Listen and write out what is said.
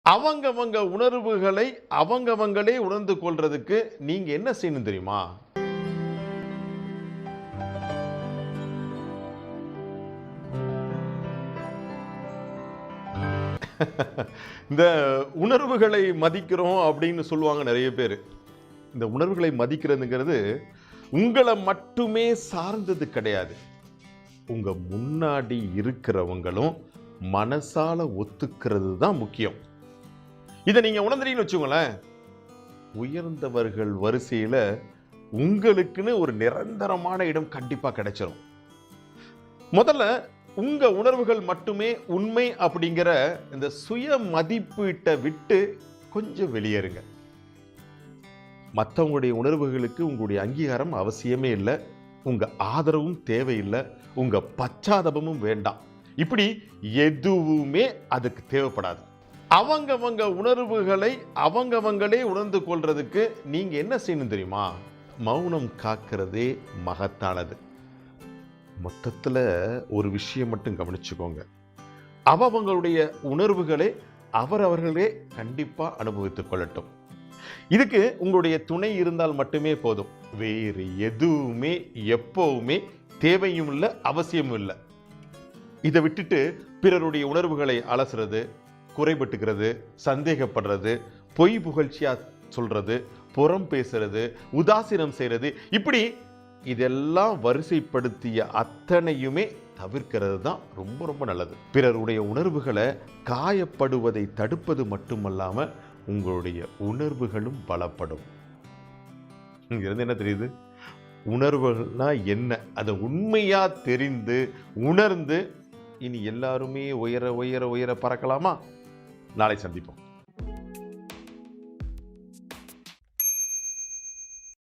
அவங்கவங்க உணர்வுகளை அவங்கவங்களே உணர்ந்து கொள்றதுக்கு நீங்க என்ன செய்யணும் தெரியுமா? இந்த உணர்வுகளை மதிக்கிறோம் அப்படின்னு சொல்லுவாங்க நிறைய பேர். இந்த உணர்வுகளை மதிக்கிறதுங்கிறது உங்களை மட்டுமே சார்ந்தது கிடையாது. உங்க முன்னாடி இருக்கிறவங்களும் மனசால ஒத்துக்கிறது தான் முக்கியம். இதை நீங்க உணர்ந்தீங்கன்னு வச்சுக்கோங்களேன், உயர்ந்தவர்கள் வரிசையில உங்களுக்குன்னு ஒரு நிரந்தரமான இடம் கண்டிப்பா கிடைச்சிடும். முதல்ல உங்க உணர்வுகள் மட்டுமே உண்மை அப்படிங்கிற இந்த சுய மதிப்பீட்டை விட்டு கொஞ்சம் வெளியேறுங்க. மற்றவங்களுடைய உணர்வுகளுக்கு உங்களுடைய அங்கீகாரம் அவசியமே இல்லை, உங்க ஆதரவும் தேவையில்லை, உங்க பச்சாதாபமும் வேண்டாம். இப்படி எதுவுமே அதுக்கு தேவைப்படாது. அவங்கவங்க உணர்வுகளை அவங்கவங்களே உணர்ந்து கொள்றதுக்கு நீங்க என்ன செய்யணும் தெரியுமா? மௌனம் காக்கிறதே மகத்தானது. மொத்தத்தில் ஒரு விஷயம் மட்டும் கவனிச்சுக்கோங்க, அவங்களுடைய உணர்வுகளை அவரவர்களே கண்டிப்பா அனுபவித்துக் கொள்ளட்டும். இதுக்கு உங்களுடைய துணை இருந்தால் மட்டுமே போதும். வேறு எதுவுமே எப்பவுமே தேவையும் இல்லை, அவசியமும் இல்லை. இதை விட்டுட்டு பிறருடைய உணர்வுகளை அலசுறது, குறைபட்டுக்கிறது, சந்தேகப்படுறது, பொய் புகழ்ச்சியா சொல்றது, புறம் பேசுறது, உதாசீனம் செய்யறது, இப்படி இதெல்லாம் வரிசைப்படுத்திய அத்தனையுமே தவிர்க்கிறது தான் ரொம்ப ரொம்ப நல்லது. பிறருடைய உணர்வுகளை காயப்படுவதை தடுப்பது மட்டுமல்லாம உங்களுடைய உணர்வுகளும் பலப்படும். இங்கிருந்து என்ன தெரியுது? உணர்வுகள்னா என்ன, அதை உண்மையா தெரிந்து உணர்ந்து இனி எல்லாருமே உயர உயர உயர பறக்கலாமா? நாளை சந்திப்போம்.